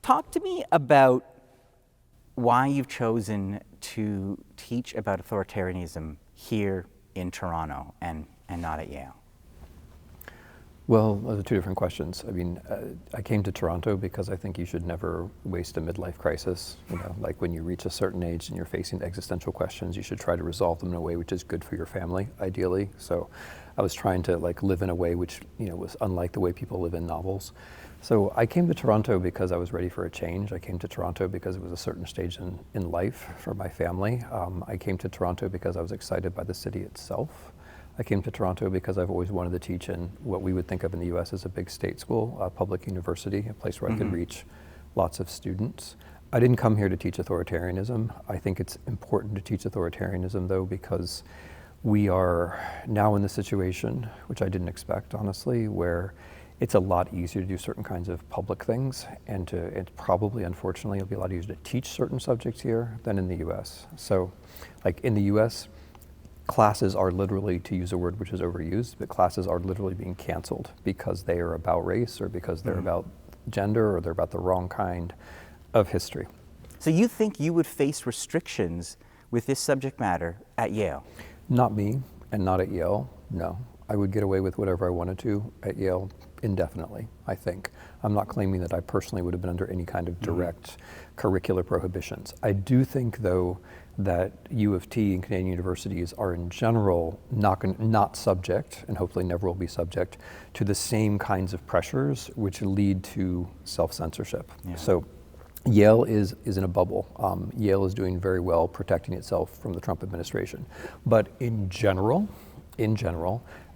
Talk to me about why you've chosen to teach about authoritarianism here in Toronto and not at Yale. Well, those are two different questions. I mean, I came to Toronto because I think you should never waste a midlife crisis. You know, like when you reach a certain age and you're facing existential questions, you should try to resolve them in a way which is good for your family, ideally. So I was trying to live in a way which, was unlike the way people live in novels. So I came to Toronto because I was ready for a change. I came to Toronto because it was a certain stage in life for my family. I came to Toronto because I was excited by the city itself. I came to Toronto because I've always wanted to teach in what we would think of in the US as a big state school, a public university, a place where I could reach lots of students. I didn't come here to teach authoritarianism. I think it's important to teach authoritarianism, though, because we are now in the situation, which I didn't expect, honestly, where it's a lot easier to do certain kinds of public things, and probably, unfortunately, it'll be a lot easier to teach certain subjects here than in the US. So, like in the US, classes are literally, to use a word which is overused, but classes are literally being canceled because they are about race or because they're about gender or they're about the wrong kind of history. So you think you would face restrictions with this subject matter at Yale? Not me, and not at Yale, no. I would get away with whatever I wanted to at Yale indefinitely, I think. I'm not claiming that I personally would have been under any kind of direct curricular prohibitions. I do think, though, that U of T and Canadian universities are in general not subject, and hopefully never will be subject, to the same kinds of pressures which lead to self-censorship. Yeah. So Yale is in a bubble. Yale is doing very well protecting itself from the Trump administration. But in general,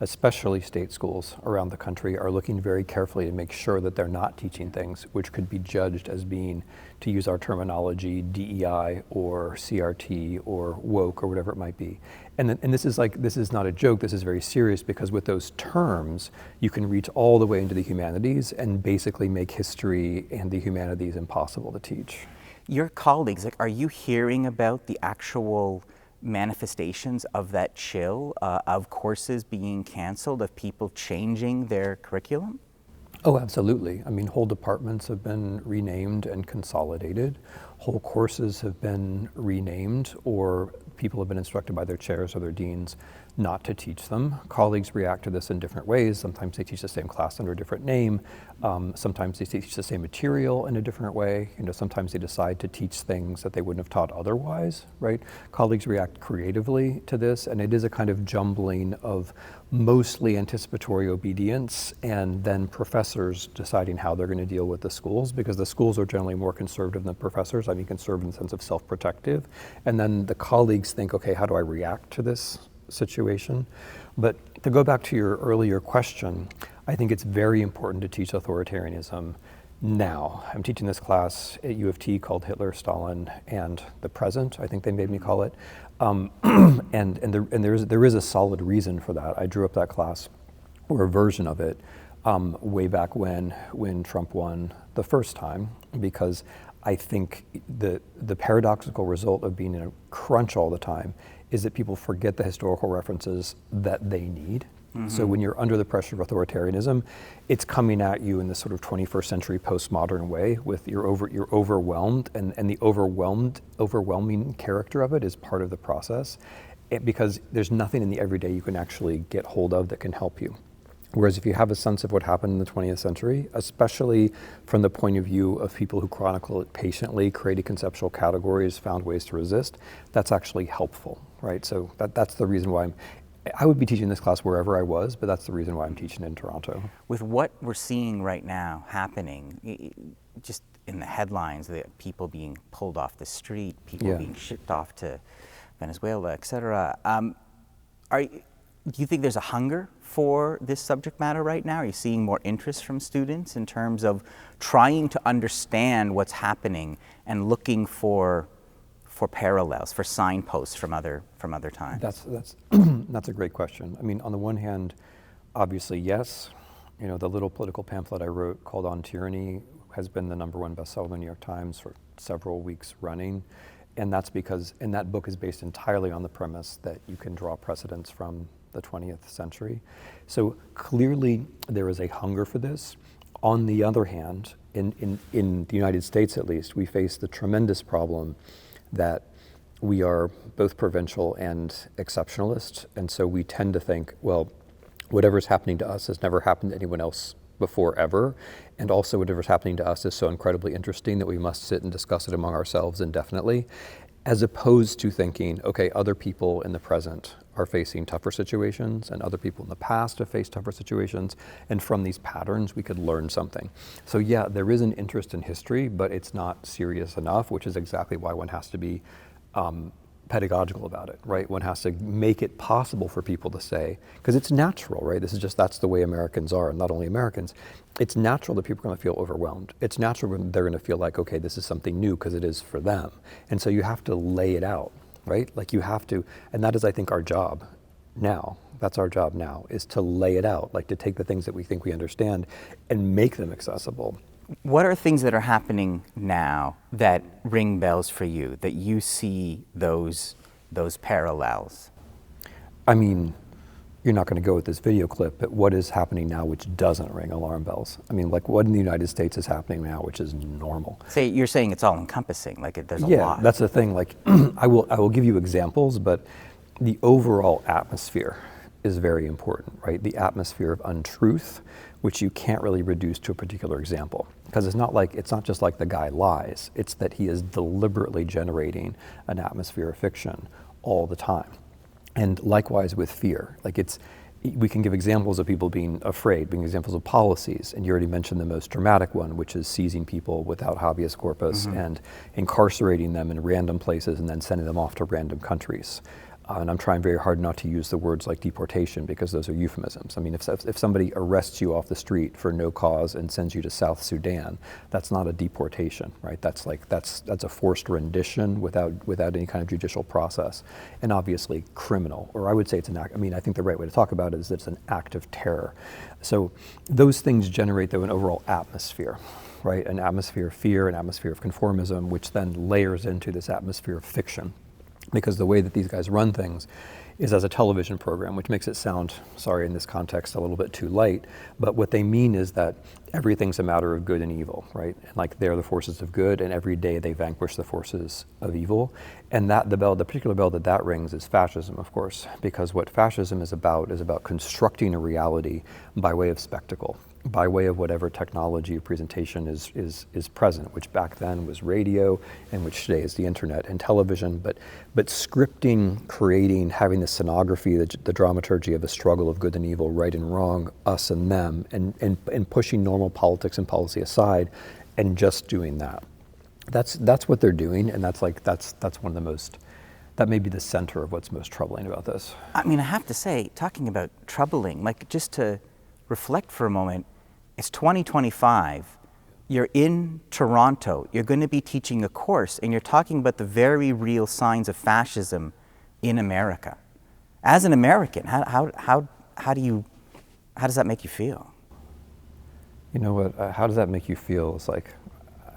especially state schools around the country are looking very carefully to make sure that they're not teaching things which could be judged as being, to use our terminology, DEI or CRT or woke or whatever it might be. And this is not a joke, this is very serious, because with those terms, you can reach all the way into the humanities and basically make history and the humanities impossible to teach. Your colleagues, are you hearing about the actual manifestations of that chill, of courses being canceled, of people changing their curriculum? Oh, absolutely. I mean, whole departments have been renamed and consolidated. Whole courses have been renamed, or people have been instructed by their chairs or their deans not to teach them. Colleagues react to this in different ways. Sometimes they teach the same class under a different name. Sometimes they teach the same material in a different way. Sometimes they decide to teach things that they wouldn't have taught otherwise, right? Colleagues react creatively to this, and it is a kind of jumbling of mostly anticipatory obedience and then professors deciding how they're going to deal with the schools, because the schools are generally more conservative than professors. I mean, conservative in the sense of self-protective. And then the colleagues think, okay, how do I react to this situation? But to go back to your earlier question, I think it's very important to teach authoritarianism now. I'm teaching this class at U of T called Hitler, Stalin, and the Present, I think they made me call it. And there is a solid reason for that. I drew up that class, or a version of it, way back when Trump won the first time, because I think the paradoxical result of being in a crunch all the time is that people forget the historical references that they need. So when you're under the pressure of authoritarianism, it's coming at you in this sort of 21st century postmodern way with you're overwhelmed, and the overwhelming character of it is part of the process, because there's nothing in the everyday you can actually get hold of that can help you. Whereas if you have a sense of what happened in the 20th century, especially from the point of view of people who chronicle it patiently, created conceptual categories, found ways to resist, that's actually helpful, right? So that's the reason why I would be teaching this class wherever I was, but that's the reason why I'm teaching in Toronto. With what we're seeing right now happening, just in the headlines, the people being pulled off the street, people being shipped off to Venezuela, et cetera, do you think there's a hunger for this subject matter right now? Are you seeing more interest from students in terms of trying to understand what's happening and looking for parallels, for signposts from other times? That's a great question. I mean, on the one hand, obviously, yes. The little political pamphlet I wrote called On Tyranny has been the #1 bestseller in the New York Times for several weeks running. And that's because, and that book is based entirely on the premise that you can draw precedents from the 20th century. So clearly there is a hunger for this. On the other hand, in the United States at least, we face the tremendous problem that we are both provincial and exceptionalist, and so we tend to think, well, whatever's happening to us has never happened to anyone else before ever, and also whatever's happening to us is so incredibly interesting that we must sit and discuss it among ourselves indefinitely, as opposed to thinking, okay, other people in the present are facing tougher situations, and other people in the past have faced tougher situations, and from these patterns we could learn something. So yeah, there is an interest in history, but it's not serious enough, which is exactly why one has to be pedagogical about it, right? One has to make it possible for people to say, because it's natural, right? That's the way Americans are, and not only Americans. It's natural that people are going to feel overwhelmed. It's natural when they're going to feel like, okay, this is something new because it is for them. And so you have to lay it out, right? Like you have to, and that is, I think, our job now. That's our job now, is to lay it out, like to take the things that we think we understand and make them accessible. What are things that are happening now that ring bells for you, that you see those parallels? I mean, you're not going to go with this video clip, but what is happening now which doesn't ring alarm bells? I mean, like what in the United States is happening now which is normal? You're saying it's all encompassing, like there's a lot. Yeah, that's the thing. Like I will give you examples, but the overall atmosphere is very important, right? The atmosphere of untruth, which you can't really reduce to a particular example. Because it's not just like the guy lies, it's that he is deliberately generating an atmosphere of fiction all the time. And likewise with fear, we can give examples of people being afraid, being examples of policies, and you already mentioned the most dramatic one, which is seizing people without habeas corpus and incarcerating them in random places and then sending them off to random countries. And I'm trying very hard not to use the words like deportation because those are euphemisms. I mean, if somebody arrests you off the street for no cause and sends you to South Sudan, that's not a deportation, right? That's a forced rendition without any kind of judicial process, and obviously criminal. Or I would say it's an act. I mean, I think the right way to talk about it is that it's an act of terror. So those things generate though an overall atmosphere, right? An atmosphere of fear, an atmosphere of conformism, which then layers into this atmosphere of fiction. Because the way that these guys run things is as a television program, which makes it sound, sorry in this context, a little bit too light, but what they mean is that everything's a matter of good and evil, right? And like they're the forces of good, and every day they vanquish the forces of evil. And the particular bell that rings is fascism, of course, because what fascism is about constructing a reality by way of spectacle, by way of whatever technology of presentation is present, which back then was radio, and which today is the internet and television, but scripting, creating, having the scenography, the dramaturgy of a struggle of good and evil, right and wrong, us and them, and pushing normal politics and policy aside, and just doing that. That's what they're doing, and that's one of the most, that may be the center of what's most troubling about this. I mean, I have to say, talking about troubling, like just to reflect for a moment, it's 2025, you're in Toronto, you're going to be teaching a course, and you're talking about the very real signs of fascism in America. As an American, how does that make you feel? You know what, how does that make you feel? It's like,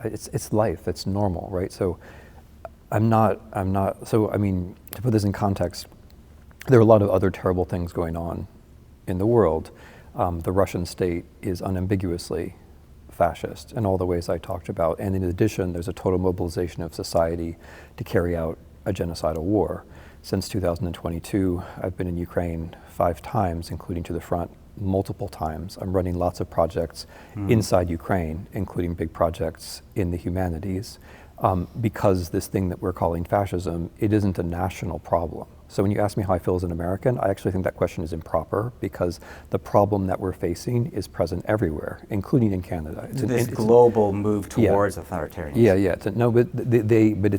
it's life, it's normal, right? So I mean, to put this in context, there are a lot of other terrible things going on in the world. The Russian state is unambiguously fascist in all the ways I talked about. And in addition, there's a total mobilization of society to carry out a genocidal war. Since 2022, I've been in Ukraine 5 times, including to the front multiple times. I'm running lots of projects inside Ukraine, including big projects in the humanities, because this thing that we're calling fascism, it isn't a national problem. So when you ask me how I feel as an American, I actually think that question is improper, because the problem that we're facing is present everywhere, including in Canada. It's global move towards authoritarianism. Yeah. But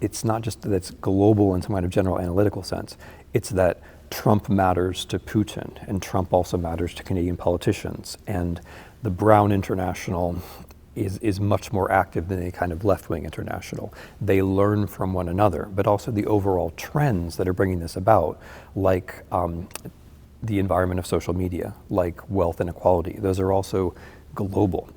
it's not just that it's global in some kind of general analytical sense. It's that Trump matters to Putin, and Trump also matters to Canadian politicians, and the Brown International is much more active than a kind of left-wing international. They learn from one another, but also the overall trends that are bringing this about, like the environment of social media, like wealth inequality. Those are also global.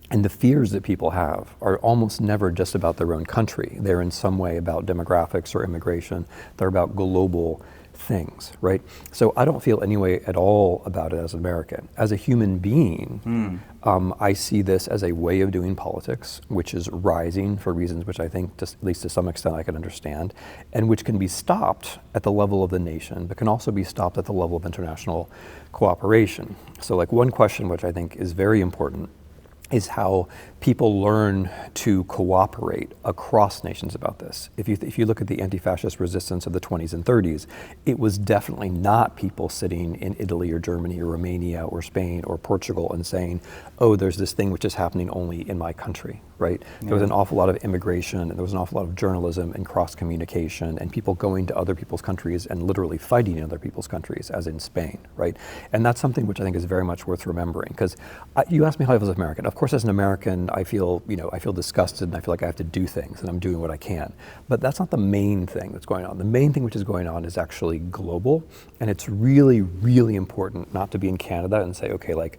And the fears that people have are almost never just about their own country. They're in some way about demographics or immigration. They're about global things, right? So I don't feel any way at all about it as an American. As a human being, I see this as a way of doing politics, which is rising for reasons which I think, at least to some extent, I can understand, and which can be stopped at the level of the nation, but can also be stopped at the level of international cooperation. So like one question which I think is very important is how people learn to cooperate across nations about this. If you look at the anti-fascist resistance of the 20s and 30s, it was definitely not people sitting in Italy or Germany or Romania or Spain or Portugal and saying, oh, there's this thing which is happening only in my country, right? Yeah. There was an awful lot of immigration, and there was an awful lot of journalism and cross-communication, and people going to other people's countries and literally fighting in other people's countries, as in Spain, right? And that's something which I think is very much worth remembering, because you asked me how I feel as an American. Of course, as an American, I feel disgusted, and I feel like I have to do things, and I'm doing what I can. But that's not the main thing that's going on. The main thing which is going on is actually global, and it's really, really important not to be in Canada and say, okay, like,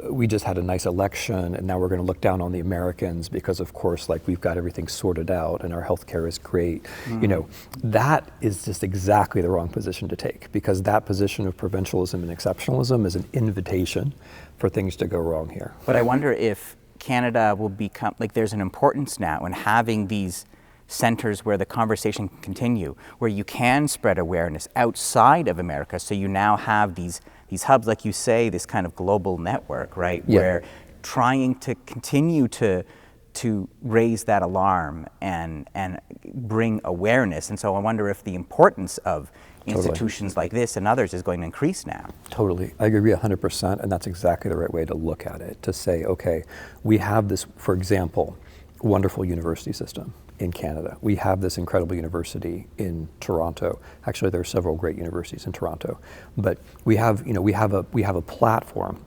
we just had a nice election, and now we're going to look down on the Americans because, of course, like, we've got everything sorted out and our healthcare is great. You know, that is just exactly the wrong position to take, because that position of provincialism and exceptionalism is an invitation for things to go wrong here. But I wonder if Canada will become, like, there's an importance now in having these centers where the conversation can continue, where you can spread awareness outside of America. So you now have these hubs, like you say, this kind of global network, right? Yeah. Where trying to continue to raise that alarm and bring awareness. And so I wonder if the importance of institutions like this and others is going to increase now. Totally. I agree 100%, and that's exactly the right way to look at it, to say, okay, we have this, for example, wonderful university system in Canada. We have this incredible university in Toronto. Actually, there are several great universities in Toronto, but we have a platform,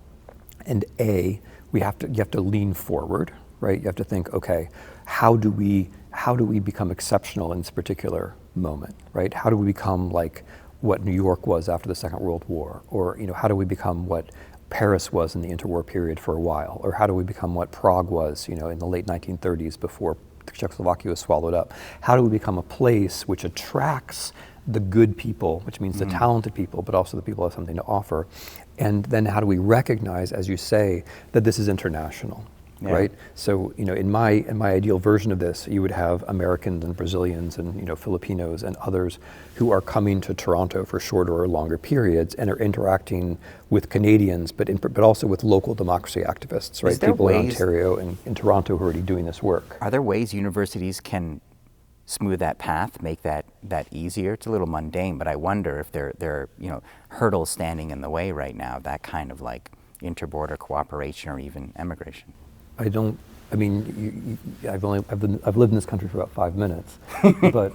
and you have to lean forward, right? You have to think, okay, how do we become exceptional in this particular moment, right? How do we become like what New York was after the Second World War, or how do we become what Paris was in the interwar period for a while, or how do we become what Prague was, in the late 1930s before Czechoslovakia was swallowed up? How do we become a place which attracts the good people, which means the talented people, but also the people who have something to offer? And then how do we recognize, as you say, that this is international? Yeah. Right. So, in my ideal version of this, you would have Americans and Brazilians and Filipinos and others who are coming to Toronto for shorter or longer periods and are interacting with Canadians, but also with local democracy activists, right? People in Ontario and in Toronto who are already doing this work. Are there ways universities can smooth that path, make that easier? It's a little mundane, but I wonder if there are hurdles standing in the way right now, that kind of like interborder cooperation or even emigration. I've lived in this country for about 5 minutes, but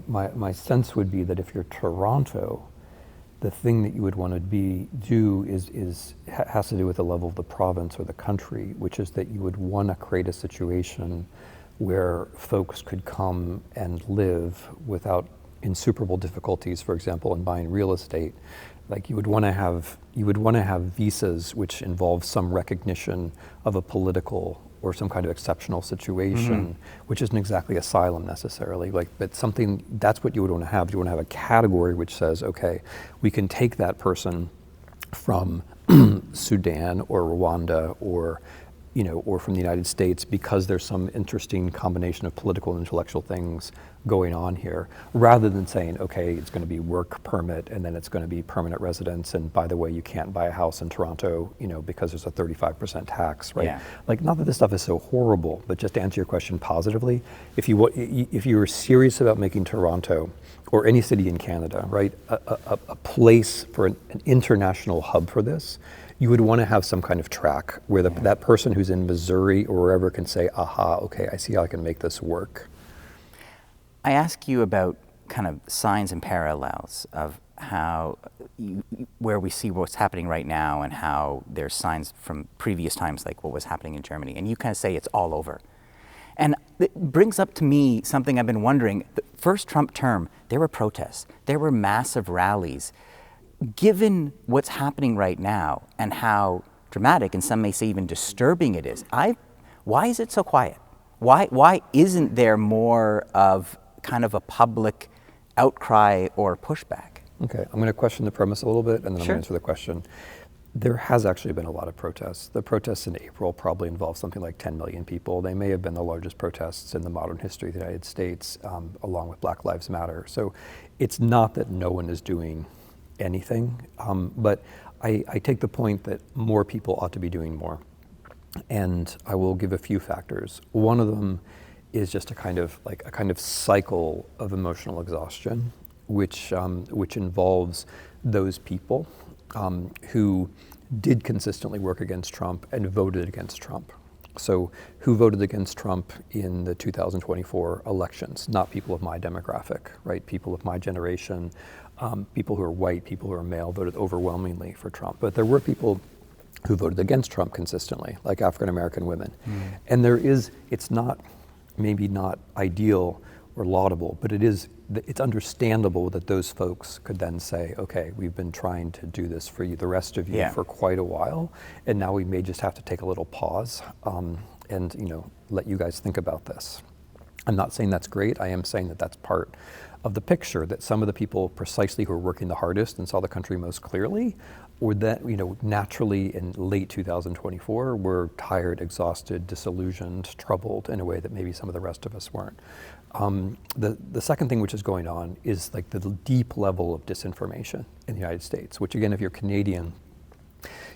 my sense would be that if you're Toronto, the thing that you would want to do has to do with the level of the province or the country, which is that you would want to create a situation where folks could come and live without insuperable difficulties, for example, in buying real estate. Like you would want to have visas which involve some recognition of a political or some kind of exceptional situation, which isn't exactly asylum necessarily, but something, that's what you would want to have. You want to have a category which says, okay, we can take that person from Sudan or Rwanda or from the United States because there's some interesting combination of political and intellectual things going on here, rather than saying, okay, it's going to be work permit and then it's going to be permanent residence, and by the way, you can't buy a house in Toronto, because there's a 35% tax, right? Yeah. Like, not that this stuff is so horrible, but just to answer your question positively, if you were serious about making Toronto or any city in Canada, right, a place for an international hub for this, you would want to have some kind of track where that person who's in Missouri or wherever can say, aha, okay, I see how I can make this work. I ask you about kind of signs and parallels of how, where we see what's happening right now and how there's signs from previous times, like what was happening in Germany. And you kind of say it's all over. And it brings up to me something I've been wondering. The first Trump term, there were protests, there were massive rallies. Given what's happening right now and how dramatic, and some may say even disturbing it is, why is it so quiet? Why isn't there more of kind of a public outcry or pushback. Okay, I'm going to question the premise a little bit, and then I'm Sure. going to answer the question. There has actually been a lot of protests. The protests in April probably involved something like 10 million people. They may have been the largest protests in the modern history of the United States, along with Black Lives Matter. So it's not that no one is doing anything, but I take the point that more people ought to be doing more. And I will give a few factors. One of them is just a kind of cycle of emotional exhaustion, which involves those people who did consistently work against Trump and voted against Trump. So who voted against Trump in the 2024 elections? Not people of my demographic, right? People of my generation, people who are white, people who are male, voted overwhelmingly for Trump. But there were people who voted against Trump consistently, like African American women. And it's not, maybe not ideal or laudable, but it's understandable that those folks could then say, okay, we've been trying to do this for you, the rest of you, for quite a while, and now we may just have to take a little pause and let you guys think about this. I'm not saying that's great. I am saying that that's part of the picture, that some of the people precisely who are working the hardest and saw the country most clearly, or that naturally in late 2024 were tired, exhausted, disillusioned, troubled in a way that maybe some of the rest of us weren't. The second thing which is going on is like the deep level of disinformation in the United States, which again, if you're Canadian,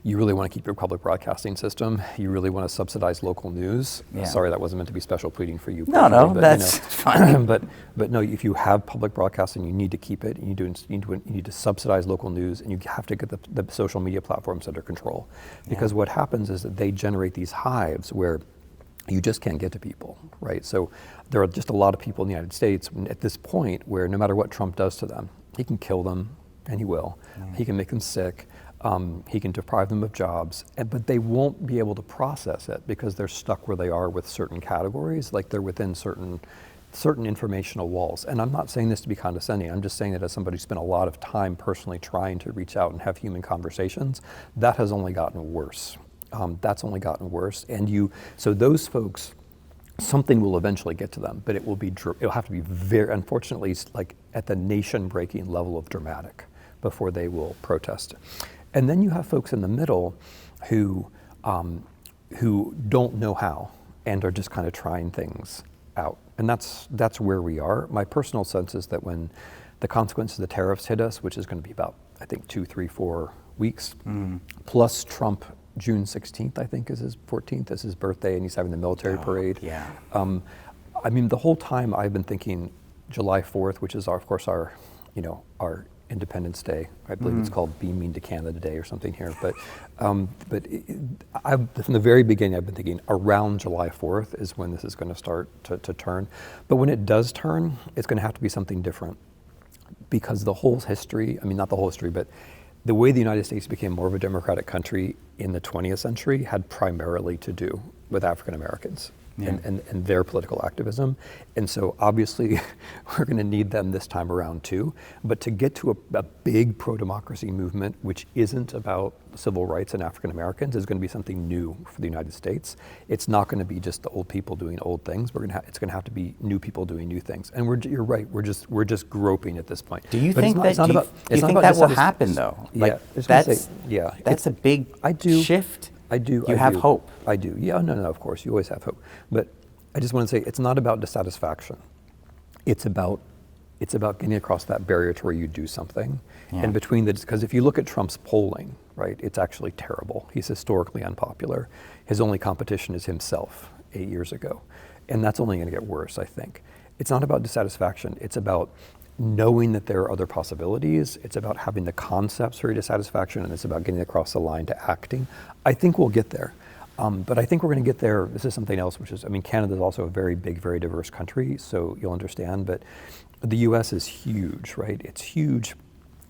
you really want to keep your public broadcasting system. You really want to subsidize local news. Yeah. Sorry, that wasn't meant to be special pleading for you. No, but, that's fine. but no, if you have public broadcasting, you need to keep it. You need to subsidize local news, and you have to get the social media platforms under control, because what happens is that they generate these hives where you just can't get to people, right? So there are just a lot of people in the United States at this point where no matter what Trump does to them, he can kill them, and he will. He can make them sick. He can deprive them of jobs, but they won't be able to process it because they're stuck where they are with certain categories, like they're within certain informational walls. And I'm not saying this to be condescending. I'm just saying that as somebody who spent a lot of time personally trying to reach out and have human conversations, that has only gotten worse. That's only gotten worse. So those folks, something will eventually get to them, but it'll have to be very, unfortunately, like at the nation-breaking level of dramatic before they will protest. And then you have folks in the middle who don't know how and are just kind of trying things out. And that's where we are. My personal sense is that when the consequences of the tariffs hit us, which is going to be about, I think, 2, 3, 4 weeks, plus Trump, June 16th, I think is his 14th, is his birthday, and he's having the military parade. Yeah. I mean, the whole time I've been thinking July 4th, which is of course our Independence Day. I believe it's called Be Mean to Canada Day or something here. But from the very beginning, I've been thinking around July 4th is when this is going to start to turn. But when it does turn, it's going to have to be something different, because the whole history, I mean, not the whole history, but the way the United States became more of a democratic country in the 20th century had primarily to do with African Americans. And their political activism. And so obviously we're going to need them this time around too. But to get to a big pro-democracy movement, which isn't about civil rights and African Americans, is going to be something new for the United States. It's not going to be just the old people doing old things. It's going to have to be new people doing new things. And you're right. We're just groping at this point. Do you think that will happen though? Like, that's a big shift. I do. You have hope. I do. Yeah, no, of course. You always have hope. But I just want to say it's not about dissatisfaction. It's about getting across that barrier to where you do something. Yeah. And because if you look at Trump's polling, right, it's actually terrible. He's historically unpopular. His only competition is himself 8 years ago. And that's only going to get worse, I think. It's not about dissatisfaction. It's about knowing that there are other possibilities. It's about having the concepts for your dissatisfaction, and it's about getting across the line to acting. I think we'll get there. But I think we're going to get there. This is something else, which is, Canada is also a very big, very diverse country, so you'll understand. But the U.S. is huge, right? It's huge.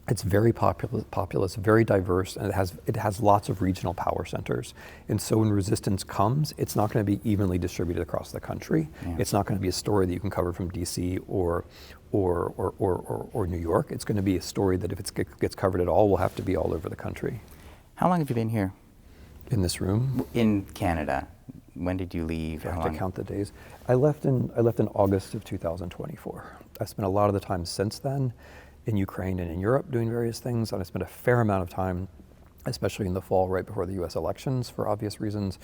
It's very populous, very diverse, and it has lots of regional power centers. And so when resistance comes, it's not going to be evenly distributed across the country. Yeah. It's not going to be a story that you can cover from D.C. or New York. It's going to be a story that if it gets covered at all, will have to be all over the country. How long have you been here? In this room? In Canada. when did you leave? I have to count the days. I left in August of 2024. I spent a lot of the time since then in Ukraine and in Europe doing various things, and I spent a fair amount of time, especially in the fall right before the U.S. elections for obvious reasons,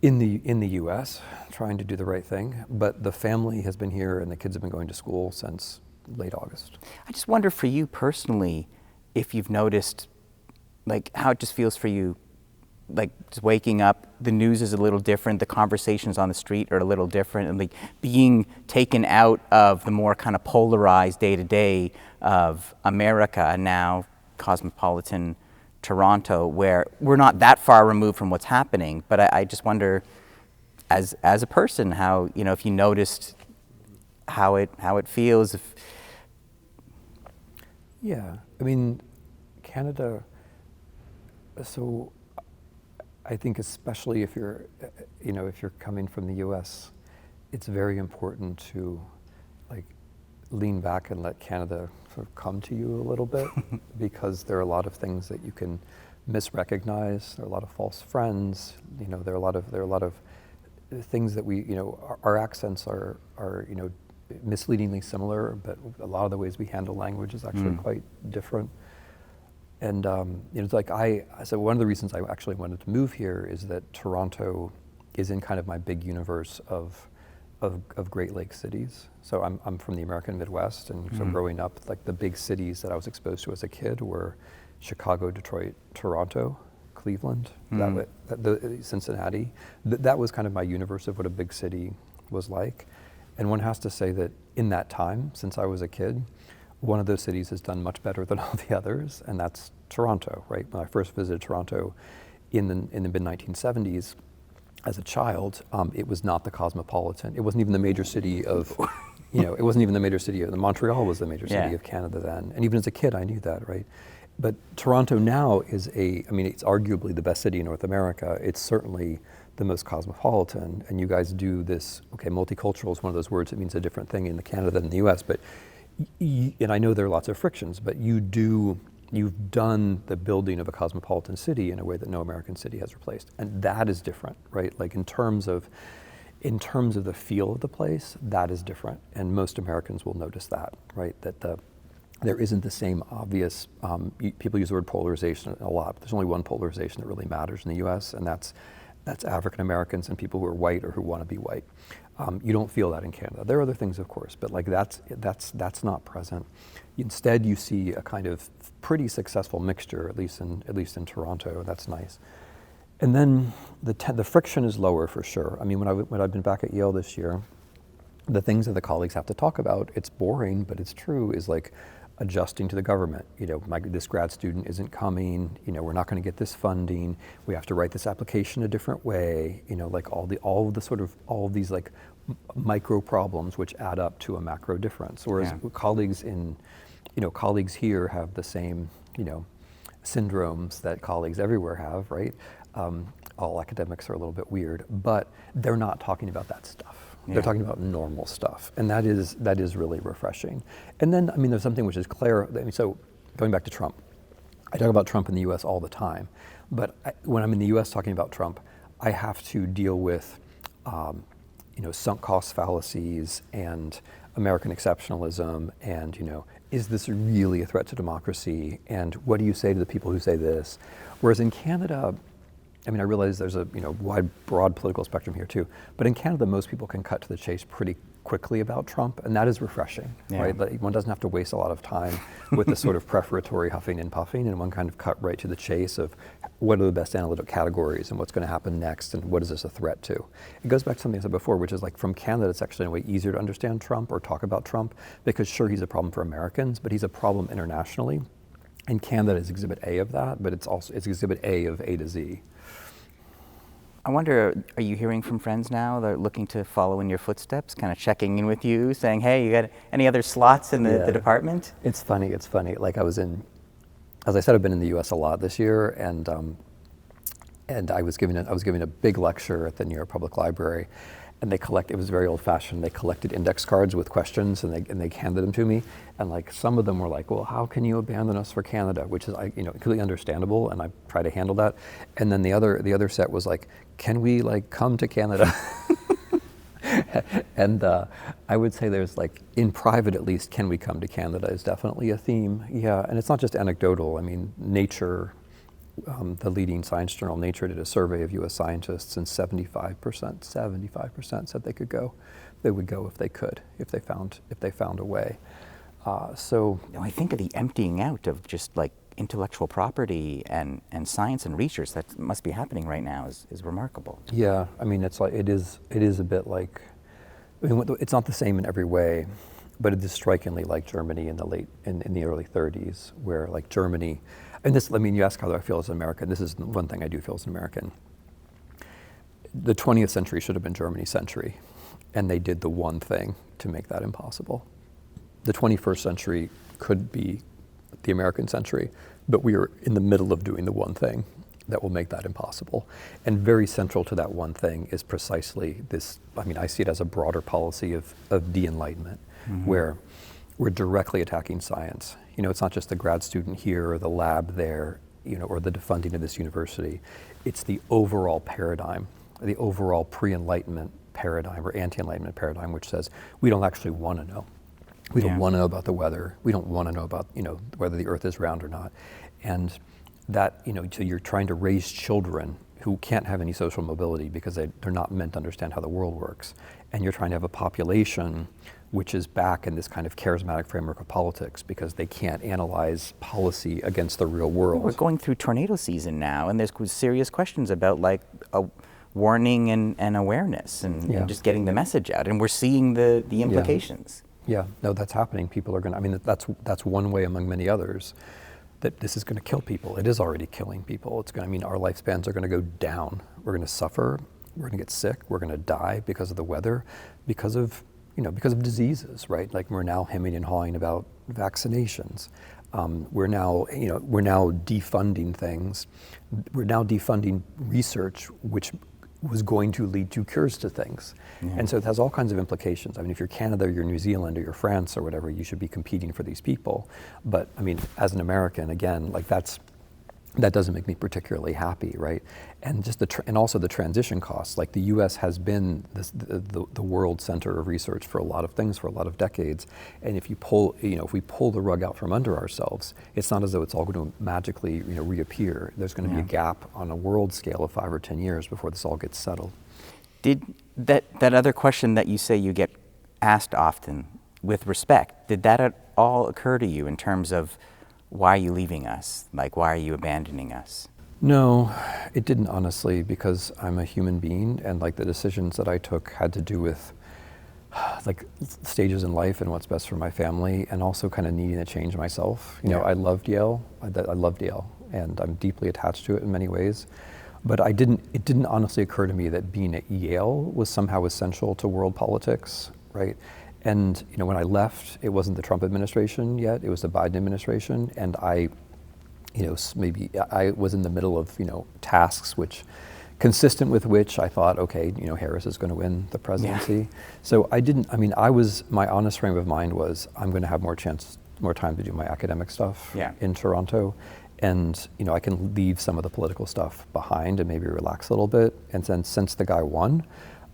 in the U.S. trying to do the right thing. But the family has been here and the kids have been going to school since late August. I just wonder for you personally, if you've noticed, like, how it just feels for you, like, just waking up, the news is a little different, the conversations on the street are a little different, and like being taken out of the more kind of polarized day-to-day of America and now cosmopolitan Toronto, where we're not that far removed from what's happening. But I just wonder, as a person, how, you know, if you noticed how it feels. If Yeah, I mean, Canada. So, I think especially if you're, if you're coming from the U.S., it's very important to, like, lean back and let Canada sort of come to you a little bit, because there are a lot of things that you can misrecognize. There are a lot of false friends. There are a lot of things that our accents are misleadingly similar, but a lot of the ways we handle language is actually quite different. And it's like so one of the reasons I actually wanted to move here is that Toronto is in kind of my big universe of Great Lakes cities. So I'm from the American Midwest, and so growing up, like, the big cities that I was exposed to as a kid were Chicago, Detroit, Toronto, Cleveland, Cincinnati. That was kind of my universe of what a big city was like. And one has to say that in that time, since I was a kid, one of those cities has done much better than all the others, and that's Toronto, right? When I first visited Toronto in the mid-1970s, as a child, it was not the cosmopolitan. It wasn't even the major city of, it wasn't even the major city of, Montreal was the major city of Canada then. And even as a kid, I knew that, right? But Toronto now is it's arguably the best city in North America. It's certainly the most cosmopolitan, and you guys do this, multicultural is one of those words that means a different thing in Canada than in the US, but and I know there are lots of frictions, but you've done the building of a cosmopolitan city in a way that no American city has replaced. And that is different, right? Like in terms of the feel of the place, that is different. And most Americans will notice that, right? That there isn't the same obvious, people use the word polarization a lot, but there's only one polarization that really matters in the US, and that's African Americans and people who are white or who want to be white. You don't feel that in Canada. There are other things, of course, but like that's not present. Instead, you see a kind of pretty successful mixture, at least in Toronto. That's nice. And then the friction is lower for sure. I mean, when I've been back at Yale this year, the things that the colleagues have to talk about, it's boring, but it's true, is like adjusting to the government. This grad student isn't coming, we're not going to get this funding, we have to write this application a different way, like all of these like micro problems which add up to a macro difference. Whereas colleagues here have the same, syndromes that colleagues everywhere have, right? All academics are a little bit weird, but they're not talking about that stuff. They're talking about normal stuff, and that is really refreshing. And then, there's something which is clear. So going back to Trump, I talk about Trump in the U.S. all the time, but when I'm in the U.S. talking about Trump, I have to deal with, sunk cost fallacies and American exceptionalism, and is this really a threat to democracy? And what do you say to the people who say this? Whereas in Canada, I realize there's a broad political spectrum here too, but in Canada, most people can cut to the chase pretty quickly about Trump, and that is refreshing, right? Like, one doesn't have to waste a lot of time with the sort of prefatory huffing and puffing, and one kind of cut right to the chase of what are the best analytic categories and what's going to happen next and what is this a threat to. It goes back to something I said before, which is like from Canada, it's actually in a way easier to understand Trump or talk about Trump, because sure, he's a problem for Americans, but he's a problem internationally. And Canada is exhibit A of that, but it's exhibit A of A to Z. I wonder, are you hearing from friends now that are looking to follow in your footsteps, kind of checking in with you, saying, hey, you got any other slots in the department? It's funny. Like as I said, I've been in the US a lot this year, and I was giving a big lecture at the New York Public Library, and it was very old fashioned. They collected index cards with questions and they handed them to me. And like some of them were like, well, how can you abandon us for Canada? Which is, completely understandable, and I try to handle that. And then the other set was like, can we like come to Canada? And I would say there's like, in private at least, can we come to Canada is definitely a theme. Yeah, and it's not just anecdotal. I mean, Nature, the leading science journal, Nature, did a survey of U.S. scientists, and 75% said they could go. They would go if they could, if they found a way. So I think of the emptying out of just like intellectual property and science and research that must be happening right now is remarkable. Yeah, I mean, it is a bit like, I mean, it's not the same in every way, but it is strikingly like Germany in the early 30s, where like Germany, and this, I mean, you ask how I feel as an American. This is one thing I do feel as an American. The 20th century should have been Germany's century, and they did the one thing to make that impossible. The 21st century could be the American century, but we are in the middle of doing the one thing that will make that impossible. And very central to that one thing is precisely this, I mean, I see it as a broader policy of de-enlightenment, where we're directly attacking science. It's not just the grad student here or the lab there, or the defunding of this university. It's the overall paradigm, the overall pre-enlightenment paradigm or anti-enlightenment paradigm, which says we don't actually want to know. We don't want to know about the weather. We don't want to know about, whether the earth is round or not. And that, so you're trying to raise children who can't have any social mobility because they're not meant to understand how the world works. And you're trying to have a population which is back in this kind of charismatic framework of politics because they can't analyze policy against the real world. We're going through tornado season now, and there's serious questions about like a warning and awareness and just getting the message out. And we're seeing the implications. Yeah, no, that's happening. People are going to, I mean, that's one way among many others that this is going to kill people. It is already killing people. It's going to mean our lifespans are going to go down. We're going to suffer. We're going to get sick. We're going to die because of the weather, because of diseases, right? Like we're now hemming and hawing about vaccinations. We're now defunding things. We're now defunding research, which was going to lead to cures to things. And so it has all kinds of implications. I mean, if you're Canada, or you're New Zealand, or you're France, or whatever, you should be competing for these people. But I mean, as an American, again, like that doesn't make me particularly happy, right? And just and also the transition costs. Like the U.S. has been the world center of research for a lot of things for a lot of decades. And if we pull the rug out from under ourselves, it's not as though it's all going to magically reappear. There's going to be a gap on a world scale of 5 or 10 years before this all gets settled. Did that other question that you say you get asked often, with respect, did that at all occur to you in terms of why are you leaving us? Like, why are you abandoning us? No, it didn't, honestly, because I'm a human being, and like the decisions that I took had to do with like stages in life and what's best for my family, and also kind of needing to change myself. I loved Yale. I loved Yale, and I'm deeply attached to it in many ways. But it didn't honestly occur to me that being at Yale was somehow essential to world politics, right? And when I left, it wasn't the Trump administration yet; it was the Biden administration, and I was in the middle of tasks consistent with which I thought, okay, Harris is going to win the presidency. Yeah. So my honest frame of mind was, I'm going to have more time to do my academic stuff in Toronto, and I can leave some of the political stuff behind and maybe relax a little bit. And then since the guy won,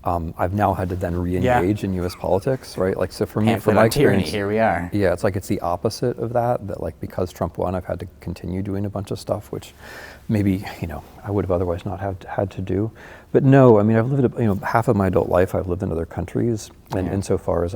I've now had to then re-engage in U.S. politics, right? Like, so for me, for my experience, here we are. Yeah, it's like it's the opposite of that like because Trump won, I've had to continue doing a bunch of stuff, which maybe, I would have otherwise not had to do. But no, I mean, I've lived, half of my adult life I've lived in other countries, and insofar as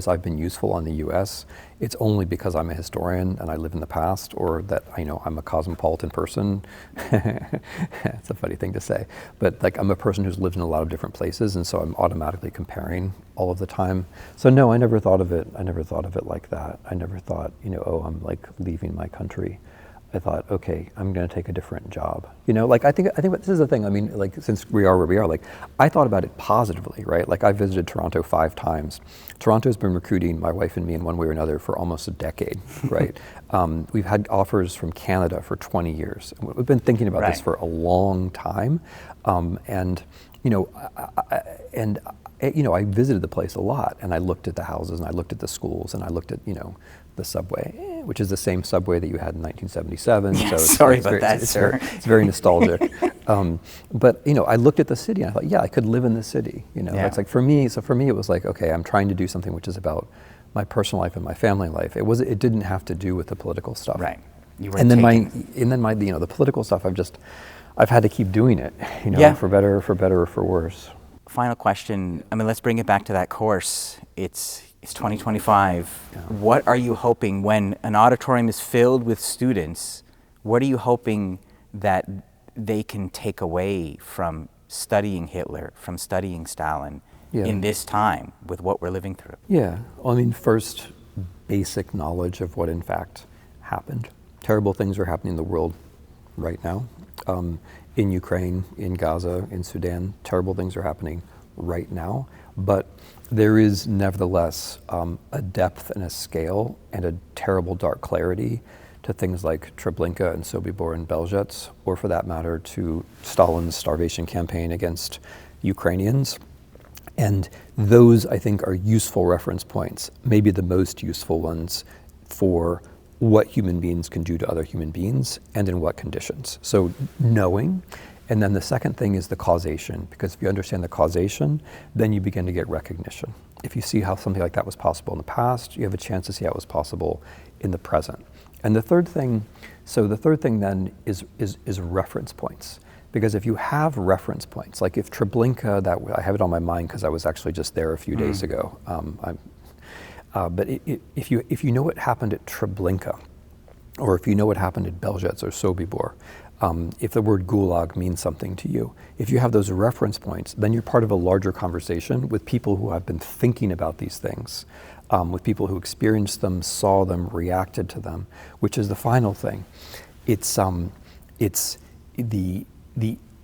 I've been useful in the U.S., it's only because I'm a historian and I live in the past, or that I'm a cosmopolitan person. It's a funny thing to say, but like I'm a person who's lived in a lot of different places, and so I'm automatically comparing all of the time. So no, I never thought of it like that. I never thought, I'm like leaving my country. I thought, okay, I'm going to take a different job. I think this is the thing. I mean, like, since we are where we are, like, I thought about it positively, right? Like, I visited Toronto 5 times. Toronto's been recruiting my wife and me in one way or another for almost a decade, right? We've had offers from Canada for 20 years. We've been thinking about this for a long time. And I visited the place a lot, and I looked at the houses, and I looked at the schools, and I looked at, the subway, which is the same subway that you had in 1977. Yeah, sorry about that, sir. It's very nostalgic. But I looked at the city, and I thought, yeah, I could live in the city. Yeah. It's like for me, it was like, okay, I'm trying to do something which is about my personal life and my family life. It didn't have to do with the political stuff. Right. You were and then the political stuff, I've had to keep doing it, Yeah. for better or for worse. Final question. Let's bring it back to that course. It's 2025. Yeah. What are you hoping when an auditorium is filled with students? What are you hoping that they can take away from studying Hitler, from studying Stalin in this time with what we're living through? Yeah. Well, first, basic knowledge of what in fact happened. Terrible things are happening in the world right now. In Ukraine, in Gaza, in Sudan, terrible things are happening right now. But there is nevertheless a depth and a scale and a terrible dark clarity to things like Treblinka and Sobibor and Belzec, or for that matter to Stalin's starvation campaign against Ukrainians. And those, I think, are useful reference points, maybe the most useful ones for what human beings can do to other human beings and in what conditions. So knowing. And then the second thing is the causation, because if you understand the causation, then you begin to get recognition. If you see how something like that was possible in the past, you have a chance to see how it was possible in the present. And the third thing then is reference points. Because if you have reference points, like if Treblinka, I have it on my mind because I was actually just there a few days ago. But if you know what happened at Treblinka, or if you know what happened at Belzec or Sobibor, if the word gulag means something to you, if you have those reference points, then you're part of a larger conversation with people who have been thinking about these things, with people who experienced them, saw them, reacted to them, which is the final thing. It's the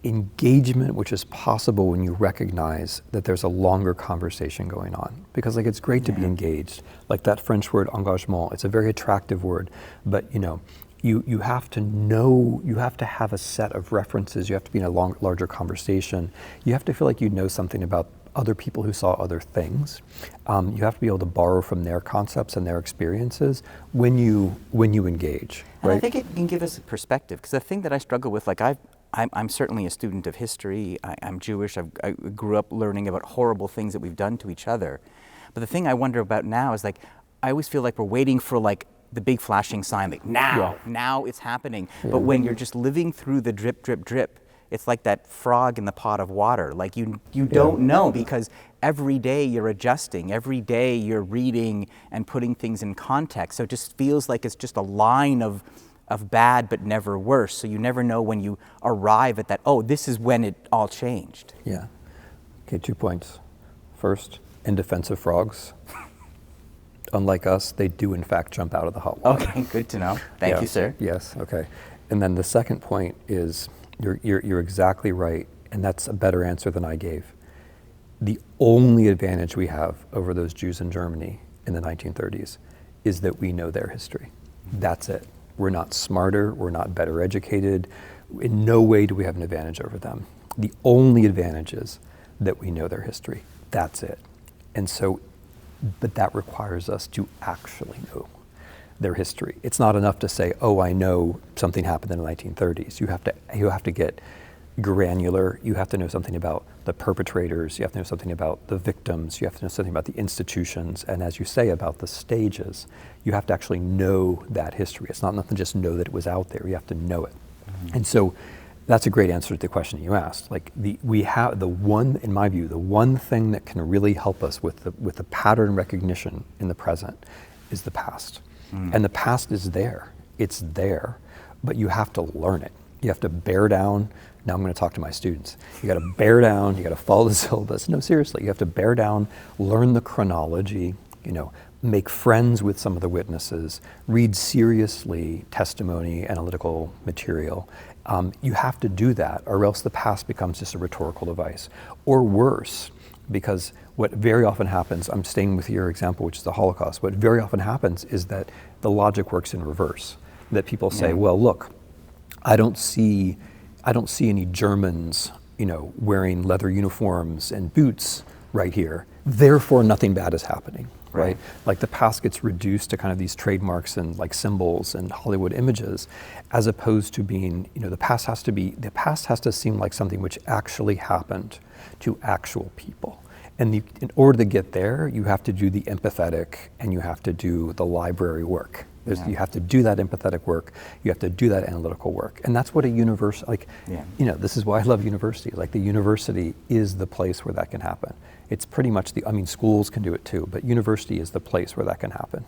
engagement which is possible when you recognize that there's a longer conversation going on. Because it's great to be engaged. Like that French word engagement, it's a very attractive word, but you have to know, you have to have a set of references, you have to be in a larger conversation, you have to feel like you know something about other people who saw other things. You have to be able to borrow from their concepts and their experiences when you engage. And right? I think it can give us a perspective, because the thing that I struggle with, I'm certainly a student of history, I'm Jewish, I grew up learning about horrible things that we've done to each other. But the thing I wonder about now is I always feel like we're waiting for the big flashing sign, now it's happening. Yeah. But when you're just living through the drip, drip, drip, it's like that frog in the pot of water. You don't know, because every day you're adjusting, every day you're reading and putting things in context. So it just feels like it's just a line of bad but never worse. So you never know when you arrive at that, this is when it all changed. Yeah. Okay, 2 points. First, in defense of frogs, unlike us, they do in fact jump out of the hot water. Okay, good to know. Thank you, sir. Yes, okay. And then the second point is, you're exactly right, and that's a better answer than I gave. The only advantage we have over those Jews in Germany in the 1930s is that we know their history. That's it. We're not smarter, we're not better educated. In no way do we have an advantage over them. The only advantage is that we know their history. That's it. And so, but that requires us to actually know their history. It's not enough to say, I know something happened in the 1930s. You have to get granular. You have to know something about the perpetrators. You have to know something about the victims. You have to know something about the institutions. And as you say, about the stages, you have to actually know that history. It's not enough to just know that it was out there. You have to know it. Mm-hmm. And so that's a great answer to the question you asked. In my view, the one thing that can really help us with the pattern recognition in the present is the past. And the past is there. It's there, but you have to learn it. You have to bear down. Now I'm going to talk to my students. You got to bear down. You got to follow the syllabus. No, seriously, you have to bear down, learn the chronology, make friends with some of the witnesses, read seriously testimony, analytical material. You have to do that, or else the past becomes just a rhetorical device. Or worse, because what very often happens, I'm staying with your example, which is the Holocaust, what very often happens is that the logic works in reverse. That people say, well, look, I don't see any Germans wearing leather uniforms and boots right here, therefore nothing bad is happening, right? Like the past gets reduced to kind of these trademarks and like symbols and Hollywood images, as opposed to being, the past has to seem like something which actually happened to actual people. And in order to get there, you have to do the empathetic and you have to do the library work. You have to do that empathetic work, you have to do that analytical work. And that's what a university, this is why I love universities. Like the university is the place where that can happen. It's pretty much schools can do it too, but university is the place where that can happen.